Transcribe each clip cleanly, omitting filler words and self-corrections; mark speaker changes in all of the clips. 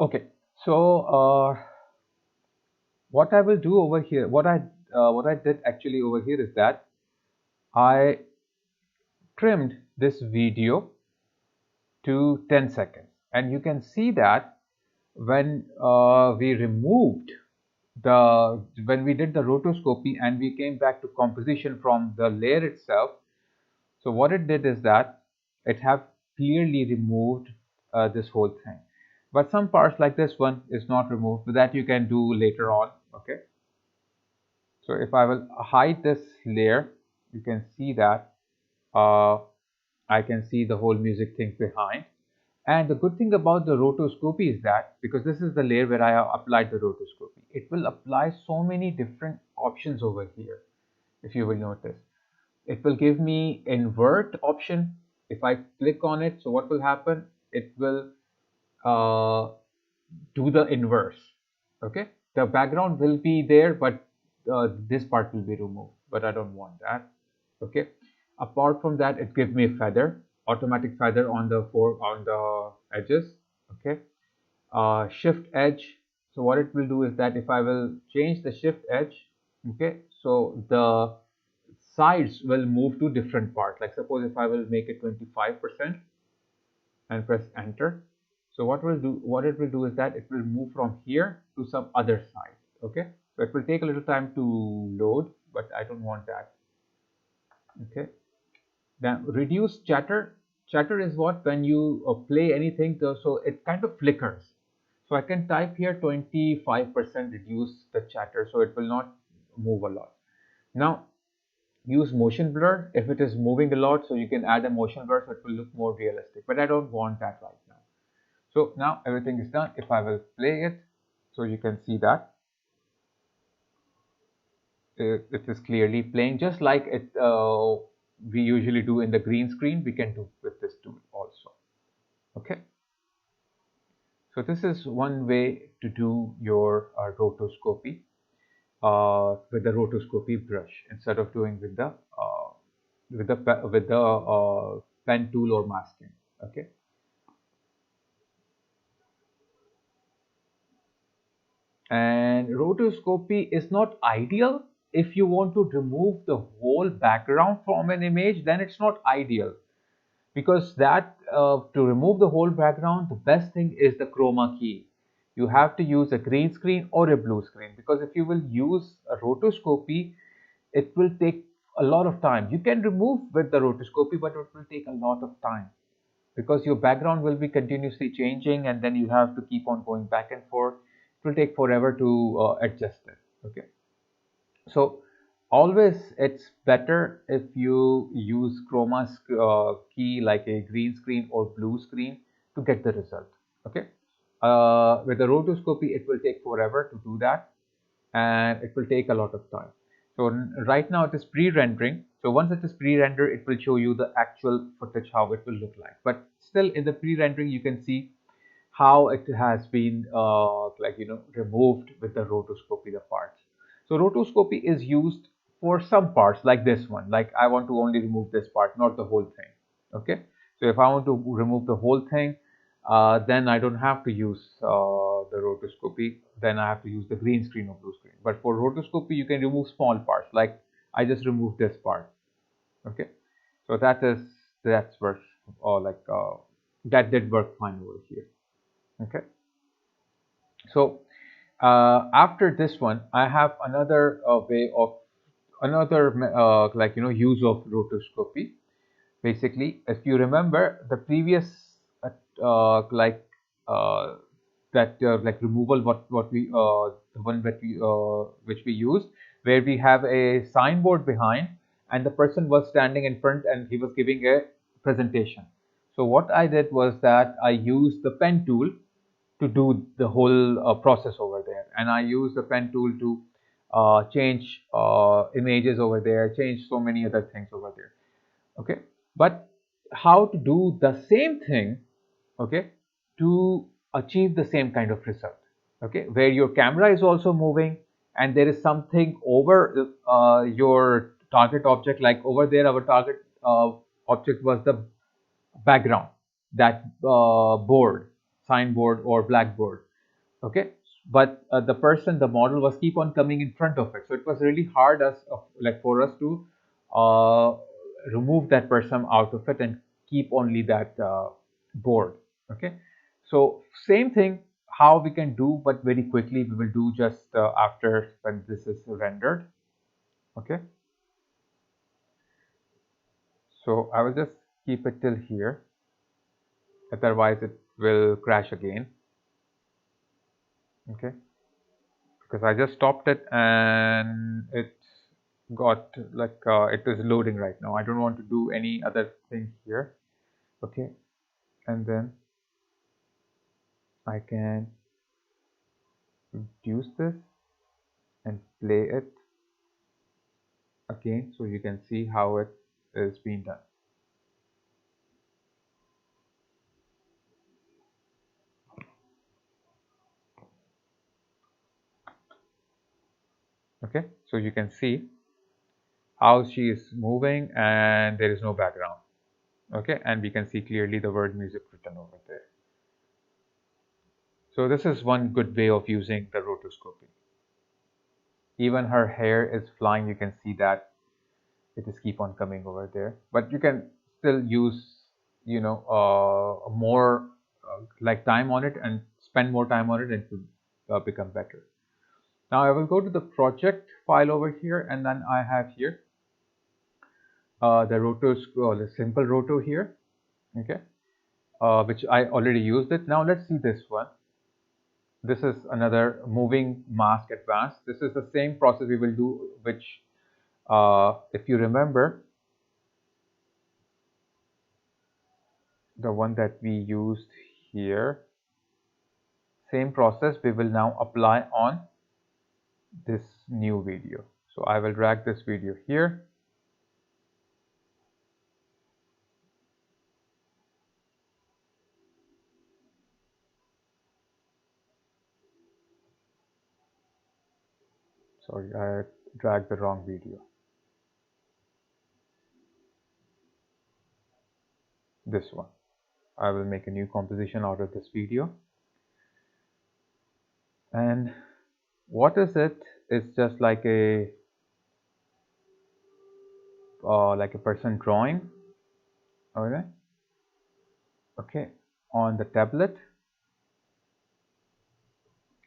Speaker 1: Okay, so what I will do over here, what I did actually over here is that I trimmed this video to 10 seconds, and you can see that when we removed when we did the rotoscopy and we came back to composition from the layer itself. So what it did is that it have clearly removed this whole thing. But some parts like this one is not removed, but that you can do later on. Okay. So if I will hide this layer, you can see that uh, I can see the whole music thing behind. And the good thing about the rotoscopy is that because this is the layer where I applied the rotoscopy, it will apply so many different options over here. If you will notice, it will give me invert option. If I click on it, so what will happen? It will uh, do the inverse. Okay, the background will be there, but this part will be removed, but I don't want that. Okay, apart from that, it gives me a feather, automatic feather on the edges. Okay, shift edge. So what it will do is that if I will change the shift edge, okay, so the sides will move to different parts. Like suppose if I will make it 25% and press enter. So what it will do is that it will move from here to some other side. Okay, so it will take a little time to load, but I don't want that. Okay, then reduce chatter. Chatter is what when you play anything, so it kind of flickers. So I can type here 25% reduce the chatter, so it will not move a lot. Now use motion blur if it is moving a lot, so you can add a motion blur so it will look more realistic, but I don't want that right now. So now everything is done. If I will play it, so you can see that it is clearly playing just like it we usually do in the green screen. We can do with this tool also. Okay, so this is one way to do your rotoscopy with the rotoscopy brush instead of doing with the pen tool or masking. Okay. And rotoscopy is not ideal if you want to remove the whole background from an image. Then it's not ideal, because that to remove the whole background, the best thing is the chroma key. You have to use a green screen or a blue screen, because if you will use a rotoscopy, it will take a lot of time. You can remove with the rotoscopy, but it will take a lot of time because your background will be continuously changing, and then you have to keep on going back and forth. It will take forever to adjust it. Okay, so always it's better if you use chroma key like a green screen or blue screen to get the result. Okay, with the rotoscopy it will take forever to do that, and it will take a lot of time. So right now it is pre-rendering. So once it is pre-rendered, it will show you the actual footage, how it will look like. But still in the pre-rendering, you can see how it has been removed with the rotoscopy, the parts. So rotoscopy is used for some parts like this one. Like I want to only remove this part, not the whole thing. Okay. So if I want to remove the whole thing, then I don't have to use the rotoscopy. Then I have to use the green screen or blue screen. But for rotoscopy, you can remove small parts. Like I just removed this part. Okay, so that's works, or that did work fine over here. Okay, so after this one, I have another way of another use of rotoscopy. Basically, if you remember the previous uh, uh, like uh, like removal, what we the one that we which we used, where we have a signboard behind and the person was standing in front and he was giving a presentation. So what I did was that I used the pen tool to do the whole process over there, and I used the pen tool to change images over there, change so many other things over there. Okay, but how to do the same thing, okay, to achieve the same kind of result, okay, where your camera is also moving and there is something over your target object. Like over there our target object was the background, that board, signboard or blackboard. Okay, but the model was keep on coming in front of it, so it was really hard as like for us to uh, remove that person out of it and keep only that board. Okay, so same thing how we can do, but very quickly we will do just after when this is rendered. Okay, so I will just keep it till here, otherwise it will crash again. Okay, because I just stopped it and it got like it is loading right now. I don't want to do any other thing here. Okay, and then I can reduce this and play it again so you can see how it is being done. Okay, so you can see how she is moving and there is no background. Okay, and we can see clearly the word music written over there. So this is one good way of using the rotoscoping. Even her hair is flying, you can see that it is keep on coming over there, but you can still use more like time on it and spend more time on it and to become better. Now I will go to the project file over here, and then I have here the the simple roto here. Okay, which I already used it. Now let's see this one. This is another moving mask advanced. This is the same process we will do, which if you remember, the one that we used here, same process we will now apply on this new video. So I will drag this video here. Sorry, I dragged the wrong video. This one. I will make a new composition out of this video. And what is it? It's just like a person drawing. Okay. Okay. On the tablet.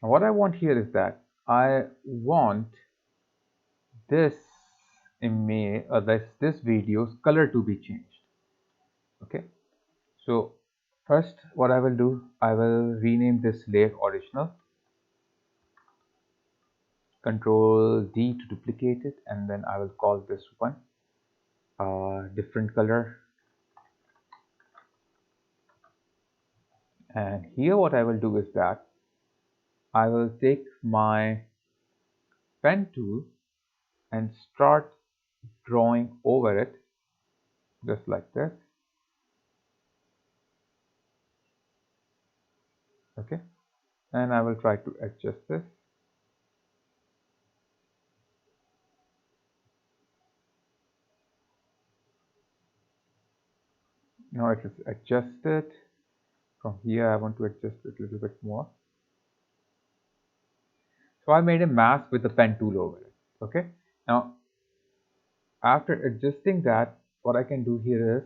Speaker 1: And what I want here is that I want this image, this video's color to be changed. Okay. So first, what I will do, I will rename this layer original. Control D to duplicate it, and then I will call this one different color. And here what I will do is that I will take my pen tool and start drawing over it just like this. Okay, and I will try to adjust this. Now it is adjusted. From here I want to adjust it a little bit more. So I made a mask with the pen tool over it. Okay, now after adjusting that, what I can do here is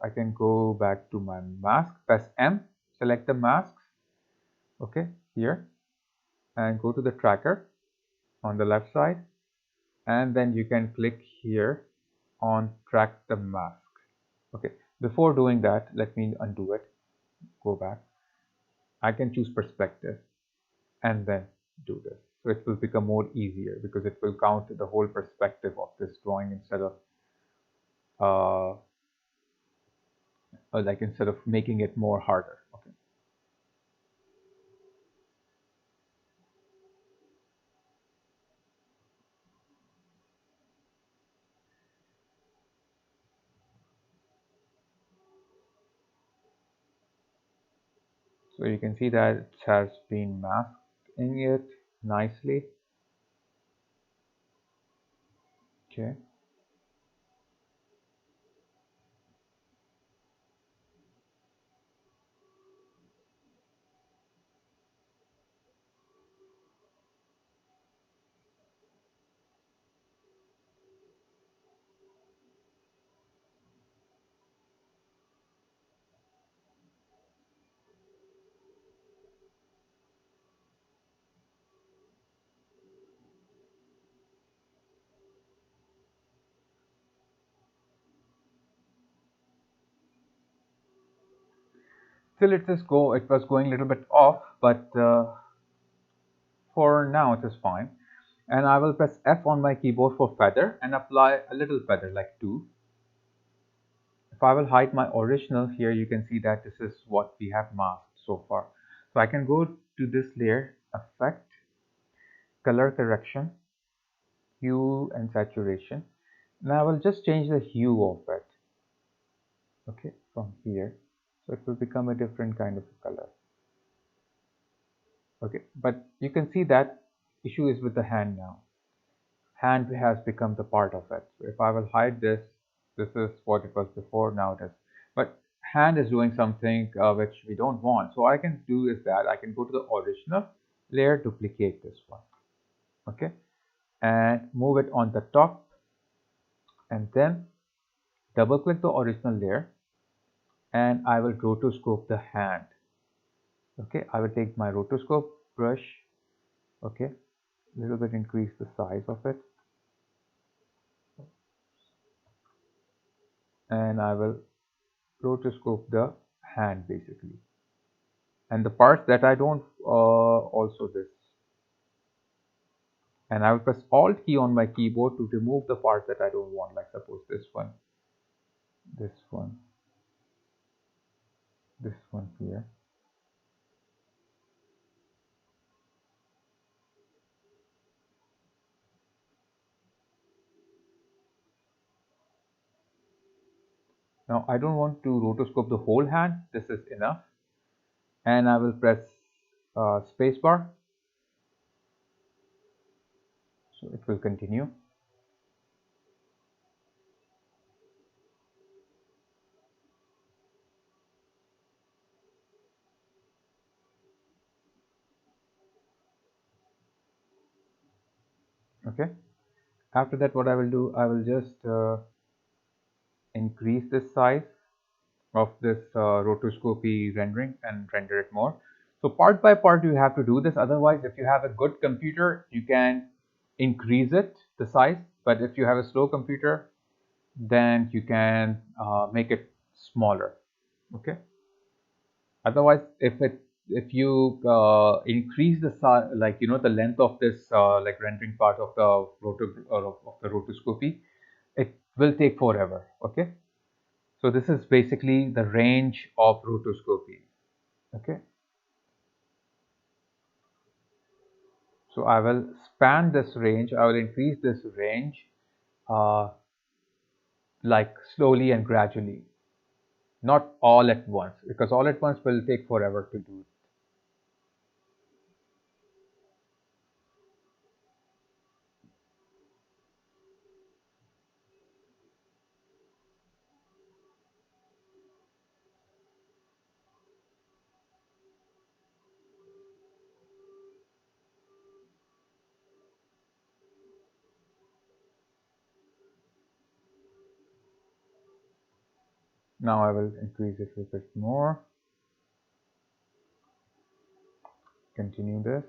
Speaker 1: I can go back to my mask, press M, select the masks, okay, here, and go to the tracker on the left side, and then you can click here on track the mask. Okay, before doing that, let me undo it, go back. I can choose perspective and then do this. So it will become more easier because it will count the whole perspective of this drawing instead of instead of making it more harder. Okay. So you can see that it has been masked in it nicely. Okay. Still it was going a little bit off, but for now it is fine. And I will press F on my keyboard for feather and apply a little feather like 2. If I will hide my original here, you can see that this is what we have masked so far. So I can go to this layer, effect, color correction, hue and saturation. Now I will just change the hue of it, okay, from here. So it will become a different kind of color. Okay, but you can see that issue is with the hand now. Hand has become the part of it. So if I will hide this, this is what it was before, now it is. But hand is doing something which we don't want. So I can do is that I can go to the original layer, duplicate this one, okay, and move it on the top, and then double click the original layer, and I will rotoscope the hand. Okay, I will take my rotoscope brush, okay, a little bit increase the size of it, and I will rotoscope the hand basically, and the parts that I don't also this, and I will press Alt key on my keyboard to remove the parts that I don't want, like suppose this one, this one, this one here. Now I don't want to rotoscope the whole hand, this is enough, and I will press spacebar, so it will continue. Okay, after that what I will do, I will just increase the size of this rotoscopy rendering and render it more. So part by part you have to do this, otherwise if you have a good computer you can increase it the size, but if you have a slow computer then you can make it smaller. Okay, otherwise if you increase the size, like the length of this like rendering part of the rotoscopy, it will take forever. Okay, so this is basically the range of rotoscopy. Okay, so I will span this range, I will increase this range uh, like slowly and gradually, not all at once, because all at once will take forever to do. Now I will increase it a bit more, continue this.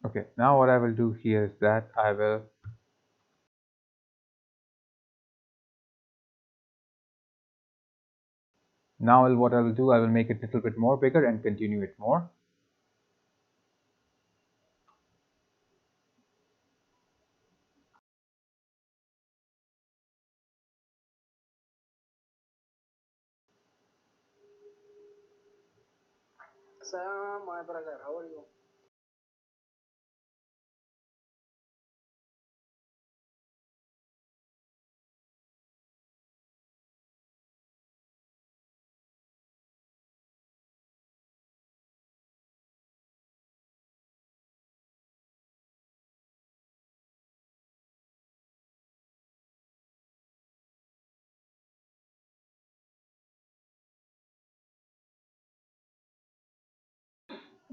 Speaker 1: Okay, now what I will do here is that I will now what I will do, I will make it a little bit more bigger and continue it more.
Speaker 2: Sam, my brother, how are you?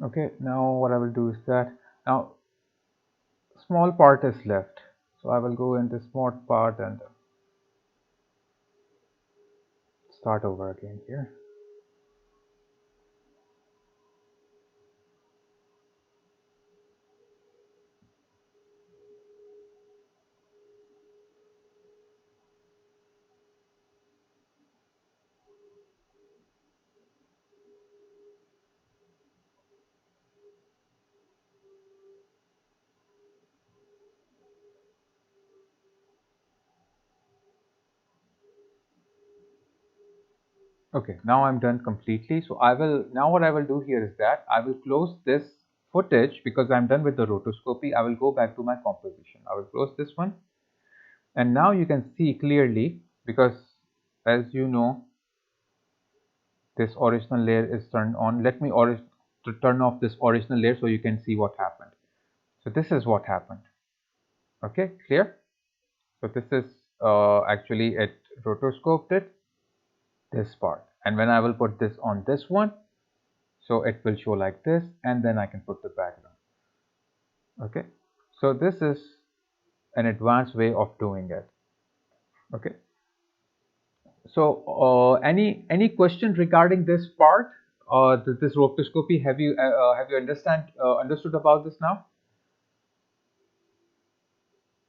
Speaker 1: Okay, now what I will do is that now small part is left. So I will go in this small part and start over again here. Okay, now I'm done completely. So now what I will do here is that I will close this footage because I'm done with the rotoscopy. I will go back to my composition. I will close this one. And now you can see clearly because as you know, this original layer is turned on. Let me to turn off this original layer so you can see what happened. So this is what happened. Okay, clear? So this is actually it rotoscoped it, this part. And when I will put this on this one, so it will show like this, and then I can put the background. Okay, so this is an advanced way of doing it. Okay, so any question regarding this part, this rotoscopy? Have you understood about this now?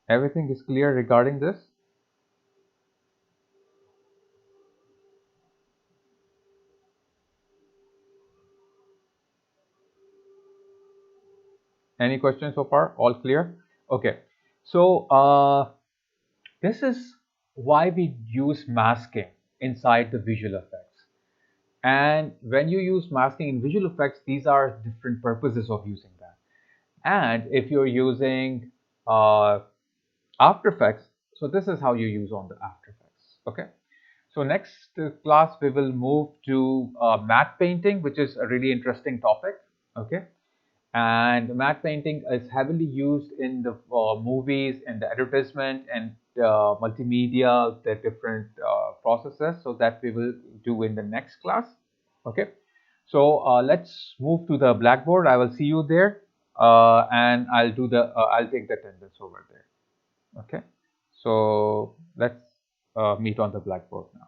Speaker 1: Everything is clear regarding this? Any questions so far? All clear? Okay, so this is why we use masking inside the visual effects. And when you use masking in visual effects, these are different purposes of using that. And if you're using uh, After Effects, so this is how you use on the After Effects. Okay. So next class we will move to matte painting, which is a really interesting topic. Okay. And matte painting is heavily used in the movies and the advertisement and multimedia, the different processes. So that we will do in the next class. Okay, so let's move to the blackboard. I will see you there, and I'll take the attendance over there. Okay, so let's meet on the blackboard now.